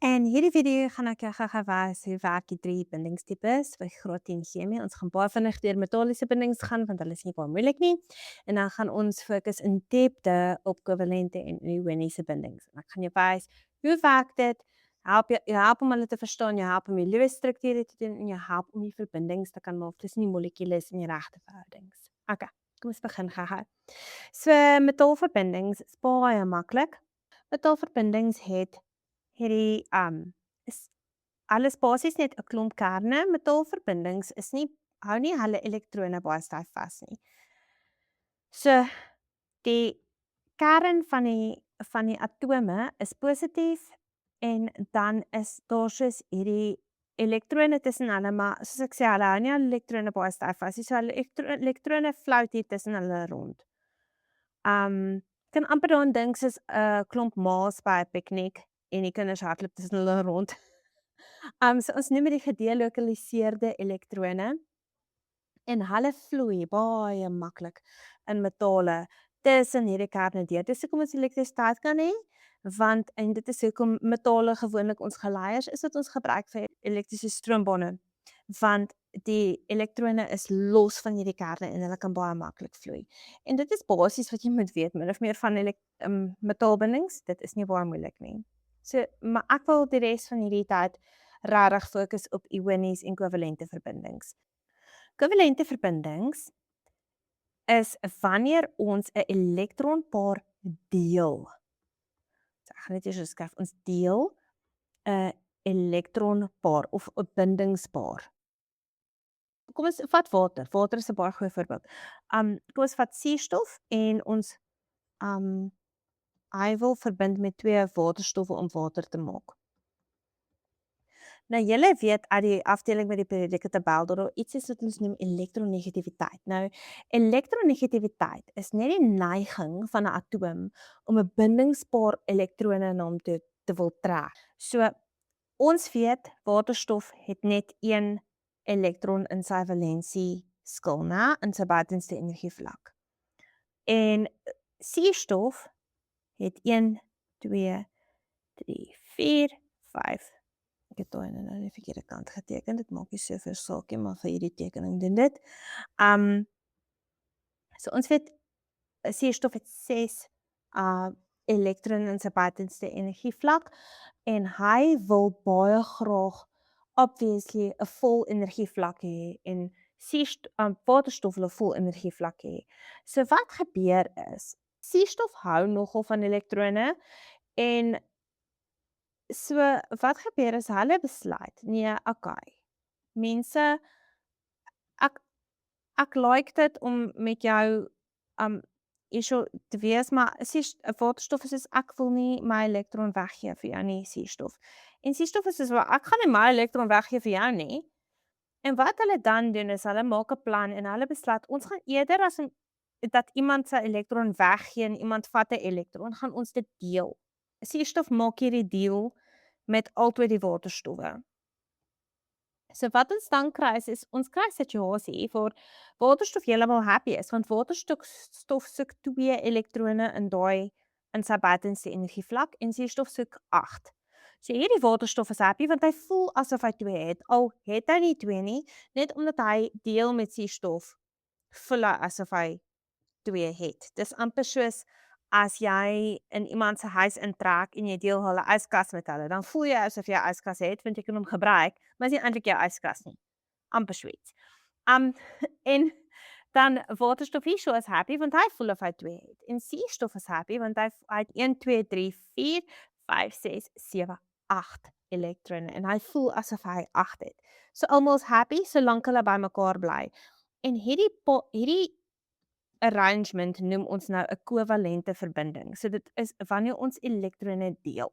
In hierdie video gaan ek jou gou-gou wys hoe werk die 3 bindingstipes vir graad 10 chemie. Ons gaan baie vinnig deur metalliese bindings gaan want hulle is nie baie moeilik nie. En dan gaan ons fokus in diepte op kovalente en ioniese bindings. En ek gaan jou wys hoe werk dit? Jou help om hulle te verstaan, jou help om die Lewis strukture te doen en jou help om die verbindings te kan maak tussen die molekules in die regte verhoudings. Okay, kom ons begin gou-gou. So metaalverbindings is baie maklik. Metaalverbindings het hierdie is alles basies net 'n klomp kerne. Metaalverbindings is nie hou nie hulle elektrone baie styf vas nie. So die kern van die atome is positief en dan is daar soos hierdie elektrone tussen hulle, maar soos ek sê, hulle hou nie hulle elektrone baie styf vas nie. So hulle elektrone float hier tussen hulle rond. Kan amper daaraan dink soos 'n klomp maas by 'n piknik en die kinders hardloop tussen hulle rond. So ons noem dit die gedelokaliseerde elektrone en hulle vloei baie maklik in metale tussen hierdie kerne deur. Dis hoekom ons elektrisiteit kan hê, want en dit is hoekom metale gewoonlik ons geleiers is wat ons gebruik vir elektriese stroombane, want die elektrone is los van hierdie kerne en hulle kan baie maklik vloei. En dit is basies wat jy moet weet, min of meer van metaalbindings. Dit is nie baie moeilik nie. So, maar ek wil die res van hierdie tyd regtig fokus op ionies en kovalente verbindings. Kovalente verbindings is wanneer ons 'n elektronpaar deel. So ek gaan net eers skryf, ons deel 'n elektronpaar of 'n bindingspaar. Kom ons vat water. Water is 'n baie goeie voorbeeld. Kom ons vat suurstof en ons hy wil verbind met 2 waterstowwe om water te maak. Nou julle weet uit die afdeling met die periodieke tabel dat daar iets is wat ons noem elektronegativiteit. Nou, elektronegativiteit is net die neiging van 'n atoom om 'n bindingspaar elektrone na hom toe te wil trek. So ons weet waterstof het net 1 elektron in sy valensie skil, né, in sy buitenste energievlak. En suurstof het 1, 2, 3, 4, 5. Ek het daai nou die verkeerde kant geteken. Dit maak nie soveel saak nie, maar vir hierdie tekening doen dit. So ons weet suurstof het 6 elektrone in sy buitenste energievlak en hy wil baie graag obviously 'n vol energievlak hê en waterstof wil 'n vol energievlak hê. So wat gebeur is, suurstof hou nogal van elektrone en so wat gebeur is hulle besluit, nee, okay, mense, ek ek like dit om met jou hierso te wees, maar waterstof is soos ek wil nie my elektron weggee vir jou nie, suurstof. En suurstof is soos ek gaan nie my elektron weggee vir jou nie. En wat hulle dan doen is hulle maak 'n plan en hulle besluit ons gaan eerder as dat iemand sy elektron weggee en iemand vat 'n elektron, gaan ons dit deel. Suurstof maak hierdie deal met albei die waterstowwe. So wat ons dan kry is ons kry 'n situasie waar waterstof heeltemal happy is, want waterstof soek 2 elektrone in sy buitenste energievlak en suurstof soek 8. So hierdie waterstof is happy want hy voel asof hy 2 het, al het hy nie 2 nie, net omdat hy deel met suurstof, voel hy asof hy 2 het. Dis amper soos as jy in iemand se huis intrek en jy deel hulle yskas met hulle, dan voel jy asof jy 'n yskas het want jy kan hom gebruik, maar is nie eintlik jou yskas nie. Amper so iets. En dan waterstof hierso is happy want hy voel of hy 2 het. En suurstof is happy want hy het 1, 2, 3, 4, 5, 6, 7, 8 elektrone en hy voel asof hy 8 het. So almal is happy solank hulle bymekaar bly. En hierdie arrangement noem ons nou 'n kovalente verbinding. So dit is wanneer ons elektrone deel.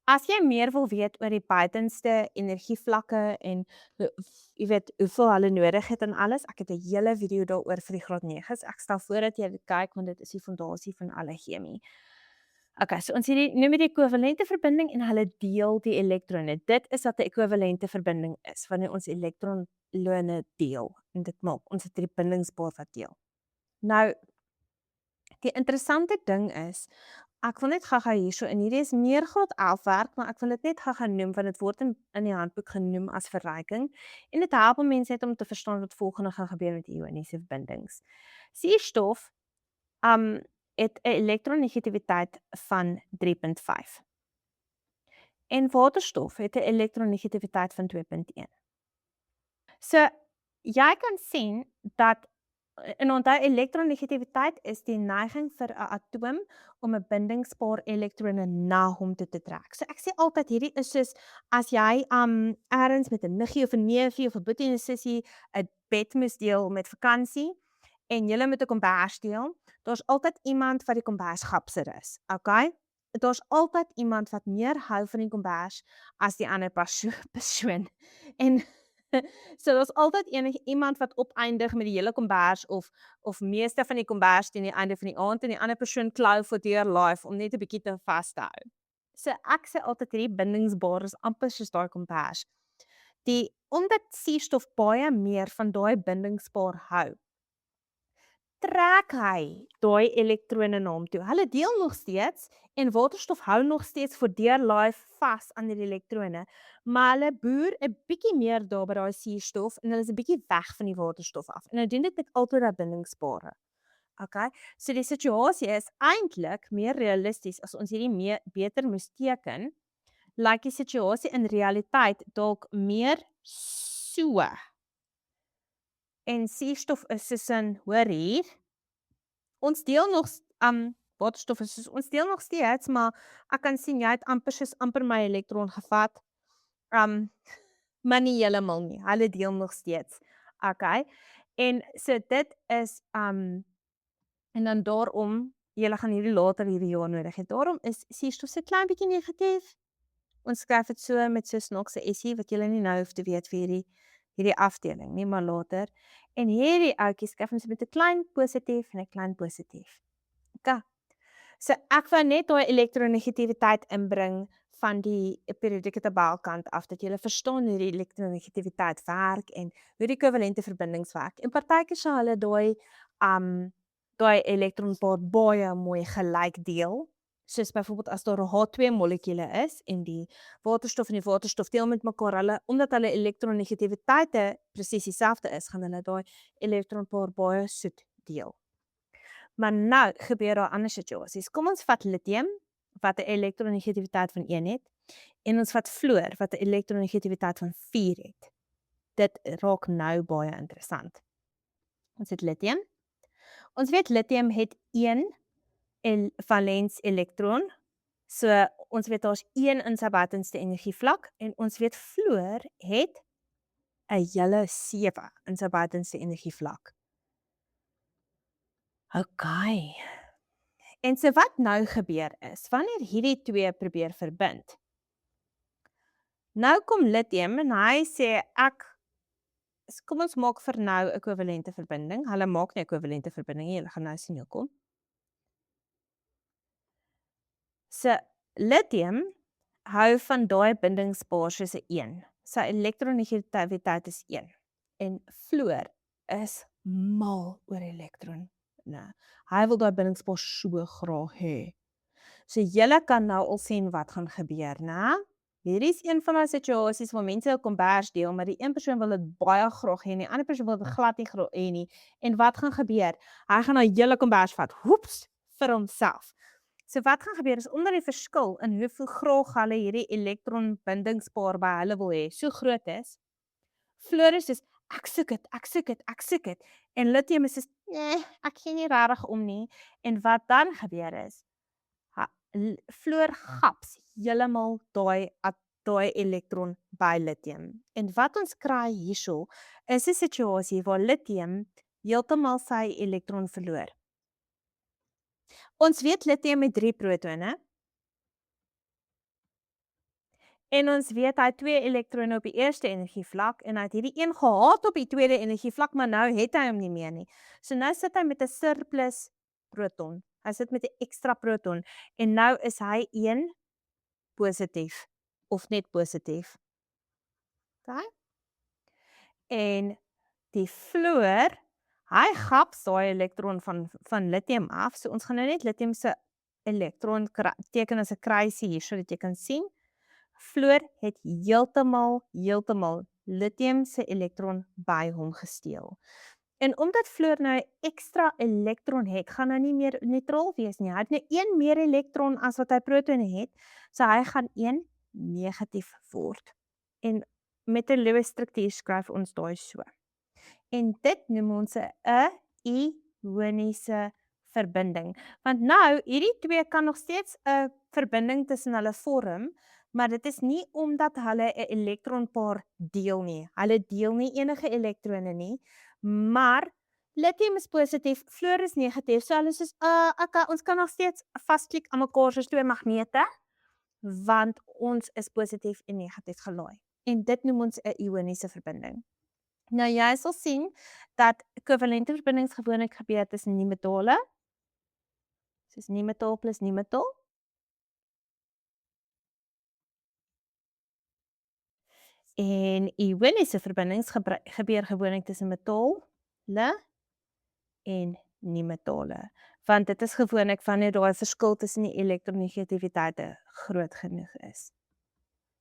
As jy meer wil weet oor die buitenste energievlakke en jy weet hoeveel hulle nodig het en alles, ek het 'n hele video daaroor vir die graad 9's. Ek stel voor dat jy dit kyk want dit is die fondasie van alle chemie. Okay, so ons noem dit die kovalente verbinding en hulle deel die elektrone. Dit is wat 'n ekwivalente verbinding is, wanneer ons elektronne deel en dit maak ons het 'n bindingspaar wat deel. Nou, die interessante ding is, Ek wil net gou-gou hierso en hierdie is meer graad 11 werk, maar ek wil dit net gou-gou noem want dit word in die handboek genoem as verryking en dit help mense net om te verstaan wat volgende gaan gebeur met ioniese verbindings. Suurstof het 'n elektronegativiteit van 3.5 en waterstof het 'n elektronegativiteit van 2.1. So jy kan sien dat en onthou elektronegativiteit is die neiging vir 'n atoom om 'n bindingspaar elektrone na hom toe te trek. So ek sê altyd hierdie is soos as jy ergens met 'n niggie of 'n neefie of 'n boetie en 'n sussie 'n bed moes deel met vakansie en julle moet 'n kombers deel, daar's altyd iemand wat die kombers gapser is, okay? Daar's altyd iemand wat meer hou van die kombers as die ander persoon. En so daar's altyd iemand wat opeindig met die hele kombers of meeste van die kombers teen die einde van die aand en die ander persoon klou vir deur life om net 'n bietjie te vas te hou. So ek sê altyd hierdie bindingsbaar is amper soos daai kombers. Omdat suurstof baie meer van daai bindingspaar hou, trek hy daai elektrone na hom toe. Hulle deel nog steeds en waterstof hou nog steeds vir dear life vas aan die elektrone, maar hulle boer 'n bietjie meer daar by daai suurstof en hulle is 'n bietjie weg van die waterstof af. En hulle doen dit met altyd daai bindingspare. Okay? So die situasie is eintlik meer realisties as ons hierdie beter moes teken. Lyk die situasie in realiteit dalk meer so. En suurstof is soos in, hoor hier, ons deel nog waterstof is soos ons deel nog steeds, maar ek kan sien jy het amper my elektron gevat. Maar nie heeltemal nie. Hulle deel nog steeds. Okay. En so dit is en dan daarom julle gaan hierdie later hierdie jaar nodig hê. Daarom is suurstof so klein bietjie negatief. Ons skryf dit so met so snaakse essie wat julle nie nou hoef te weet vir hierdie afdeling nie, maar later. En hierdie ouetjie skryf ons met 'n klein positief en 'n klein positief. Okay. So ek wou net daai elektronegativiteit inbring van die periodieke tabelkant af dat jy verstaan hoe die elektronegativiteit werk en hoe die kovalente verbindings werk. En partykeer sal hulle daai elektronpaar baie mooi gelyk deel. Soos byvoorbeeld as daar 'n H2 molekule is en die waterstof deel met mekaar, omdat hulle elektronegativiteite presies dieselfde is, gaan hulle daai elektronpaar baie soet deel. Maar nou gebeur daar ander situasies. Kom ons vat lithium wat 'n elektronegativiteit van 1 het en ons vat fluor wat 'n elektronegativiteit van 4 het. Dit raak nou baie interessant. Ons het lithium. Ons weet lithium het 1 valens elektron. So ons weet daar's 1 in sy buitenste energievlak en ons weet fluor het 'n hele 7 in sy buitenste energievlak. Okay. En so wat nou gebeur is, wanneer hierdie twee probeer verbind, nou kom lithium en hy sê kom ons maak vir nou 'n ekwivalente verbinding. Hulle maak nie 'n ekwivalente verbinding nie, julle gaan nou sien hoekom. So lithium hou van daai bindingspaar soos 'n 1. Sy elektronegativiteit is 1 en fluor is mal oor elektron. Nee, hy wil daai bindingspaar so graag hê. So julle kan nou al sien wat gaan gebeur, né? Hierdie is een van daai situasies waar mense 'n kombers deel, maar die een persoon wil dit baie graag hê en die ander persoon wil dit glad nie graag hê nie. En wat gaan gebeur? Hy gaan daai hele kombers vat, hoeps, vir homself. So wat gaan gebeur is omdat die verskil in hoeveel graag hulle hierdie elektronbindingspaar by hulle wil hê, so groot is. Fluor is soos ek soek dit. En lithium is soos nee, ek gee nie regtig om nie. En wat dan gebeur is fluor gaps heeltemal daai elektron by lithium. En wat ons kry hierso is 'n situasie waar lithium heeltemal sy elektron verloor. Ons weet lithium het 3 protone. En ons weet hy het 2 elektrone op die eerste energievlak en hy het hierdie een gehad op die tweede energievlak, maar nou het hy hom nie meer nie. So nou sit hy met 'n surplus proton. Hy sit met 'n ekstra proton en nou is hy 1 positief of net positief. Okay? En die fluor, hy gaps daai elektron van lithium af. So ons gaan nou net lithium se elektron teken as 'n kruisie hier sodat jy kan sien. Fluor het heeltemal lithium se elektron by hom gesteel. En omdat fluor nou 'n ekstra elektron het, gaan hy nie meer neutraal wees nie. Hy het nou een meer elektron as wat hy protone het, so hy gaan een negatief word. En met 'n Lewis struktuur skryf ons daai so. En dit noem ons 'n ioniese verbinding. Want nou, hierdie twee kan nog steeds 'n verbinding tussen hulle vorm, maar dit is nie omdat hulle 'n elektronpaar deel nie. Hulle deel nie enige elektrone nie, maar lithium is positief, fluor is negatief, so hulle is soos, okay, ons kan nog steeds vasklik aan mekaar soos twee magnete, want ons is positief en negatief gelaai. En dit noem ons 'n ioniese verbinding. Nou jy sal sien dat ekwivalente verbindings gewoonlik gebeur tussen nie-metale, soos nie-metaal plus nie-metaal. En ioniese verbindings gebeur gewoonlik tussen metale en nie-metale, want dit is gewoonlik wanneer daai verskil tussen die elektronegativiteite groot genoeg is,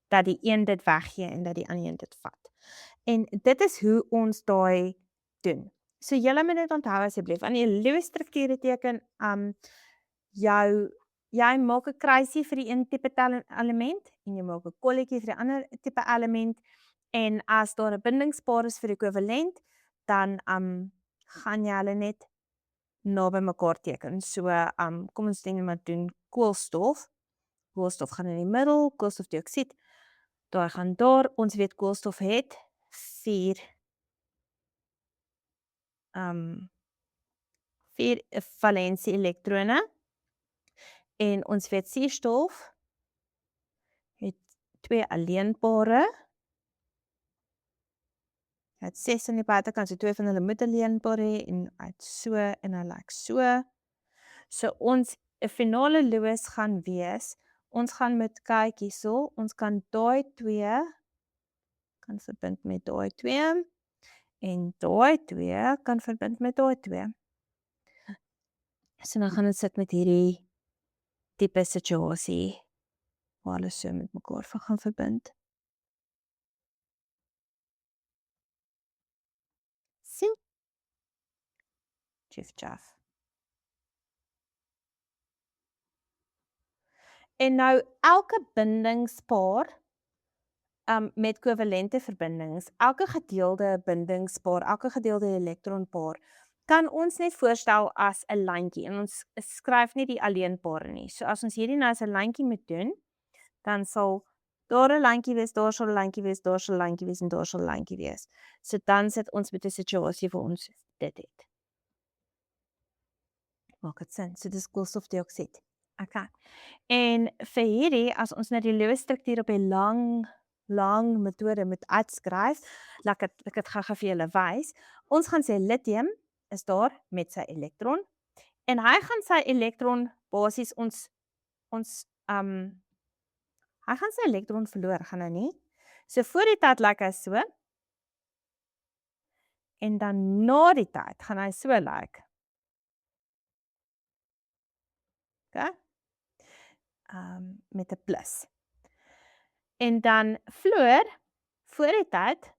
dat die een dit weggee en dat die ander een dit vat. En dit is hoe ons daai doen. So julle moet dit onthou asseblief, aan die Lewis strukture teken, jy maak 'n kruisie vir die een tipe element en jy maak 'n kolletjie vir die ander tipe element, en as daar 'n bindingspaar is vir ekwivalent, dan gaan jy hulle net naby mekaar teken. So kom ons doen koolstof. Koolstof gaan in die middel, koolstofdioksied, daai gaan daar. Ons weet koolstof het 4 valensie elektrone, en ons weet suurstof het 2 alleenpare. Hy het 6 aan die buitekant, so 2 van hulle moet alleenpaar hê, en hy het so en hy lyk so. So ons finale Lewis gaan wees, ons gaan met kyk hierso, ons kan daai 2 kan verbind met daai 2 en daai 2 kan verbind met daai 2. So dan gaan ons sit met hierdie tipe situasie waar hulle so met mekaar gaan verbind. Sien? Tjaf. En nou elke bindingspaar met kovalente verbindings, elke gedeelde bindingspaar, elke gedeelde elektronpaar, kan ons net voorstel as 'n lyntjie, en ons skryf nie die alleenpare nie. So as ons hierdie nou as 'n lyntjie moet doen, dan sal daar 'n lyntjie wees, daar sal 'n lyntjie wees, daar sal 'n lyntjie wees en daar sal 'n lyntjie wees. So dan sit ons met 'n situasie waar ons dit het. Maak dit sin? So dis koolstofdioksied. Okay. En vir hierdie, as ons nou die Lewis struktuur op 'n lang metode moet uitskryf, laat ek dit gou-gou vir julle wys. Ons gaan sê lithium is daar met sy elektron, en hy gaan sy elektron basies hy gaan sy elektron verloor, gaan hy nie? So voor die tyd lyk hy so, en dan na die tyd gaan hy so lyk. Okay? Met 'n plus. En dan fluor, voor die tyd,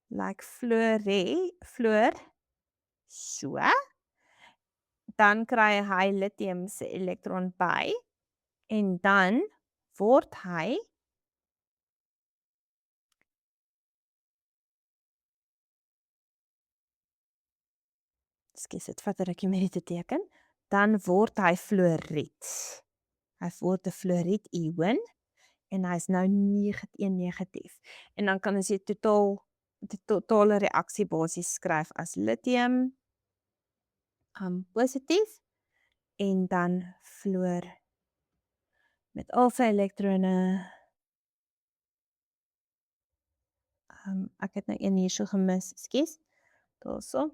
lyk fluor so, dan kry hy lithium se elektron by, en dan word hy dit vat 'n rukkie met dit te teken, dan word hy fluoried. Hy word 'n fluoried-ion, en hy is nou negatief. En dan kan ons die totale reaksie basies skryf as lithium positief, en dan fluor met al sy elektrone. Ek het nou een hierso gemis, ekskuus. Daarso.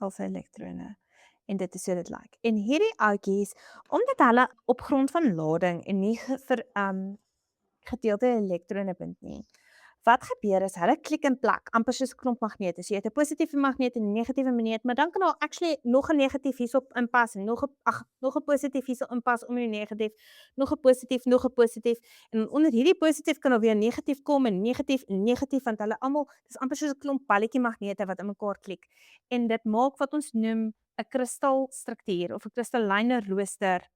Al sy elektrone. En dit is hoe dit lyk. En hierdie ouetjies, omdat hulle op grond van lading en nie vir gedeelde elektrone bind nie, Wat gebeur is hulle klik en plak, amper soos 'n klomp magnete. So jy het 'n positiewe magneet en 'n negatiewe magneet, maar dan kan daar actually nog 'n negatief hierso inpas en nog 'n positief hierso inpas om die negatief, nog 'n positief, nog 'n positief en onder hierdie positief kan daar weer negatief kom en negatief want hulle almal dis amper soos 'n klomp balletjie magnete wat in mekaar klik. En dit maak wat ons noem 'n kristalstruktuur of 'n kristalline rooster.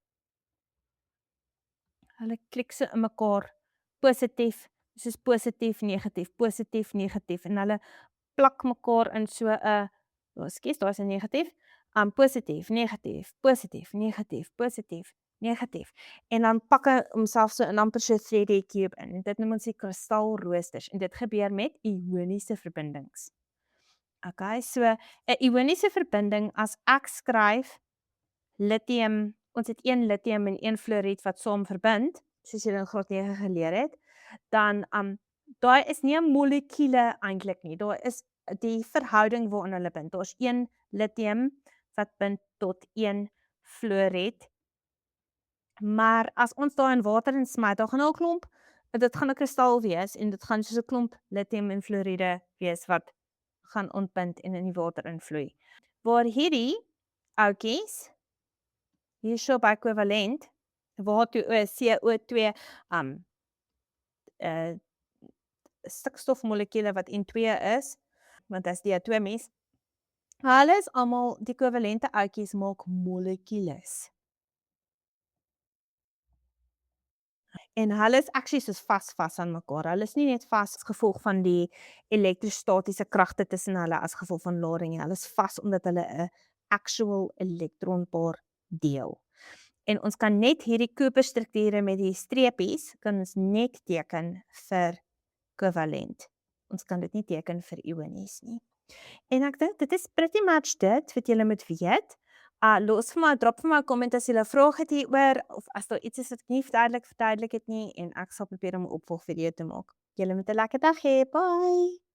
Hulle klik so in mekaar positief, soos positief negatief en hulle plak mekaar in so 'n ekskuus, daar's 'n negatief, positief, negatief, positief, negatief, positief, negatief. En dan pak hy homself so in amper so 'n 3D cube in. En dit noem ons die kristalroosters en dit gebeur met ioniese verbindings. Okay, so 'n ioniese verbinding as ek skryf lithium, ons het een lithium en een fluoried wat saam verbind, soos julle in graad 9 geleer het, dan daai is nie 'n molekule eintlik nie. Daar is die verhouding waarin hulle bind. Daar's een lithium wat bind tot een fluoried. Maar as ons daai in water insmyt, dan gaan 'n klomp dit gaan 'n kristal wees en dit gaan soos 'n klomp lithium en fluoriede wees wat gaan ontbind en in die water invloei. Waar hierdie oudjies hierso by ekwivalent CO2 stikstofmolekule wat N2 is, want as die atomies, hulle is almal die ekwivalente outjies maak molekules. En hulle is actually soos vas aan mekaar. Hulle is nie net vas as gevolg van die elektrostatiese kragte tussen hulle as gevolg van lading nie. Hulle is vas omdat hulle 'n actual elektronpaar deel. En ons kan net hierdie Cooper-strukture met die streepies kan ons net teken vir kovalent. Ons kan dit nie teken vir ionies nie. En ek dink dit is pretty much dit wat julle moet weet. Los vir my, drop vir my 'n comment as julle vrae het hieroor of as daar iets is wat ek nie verduidelik het nie en ek sal probeer om 'n opvolgvideo te maak. Julle moet 'n lekker dag hê. Bye.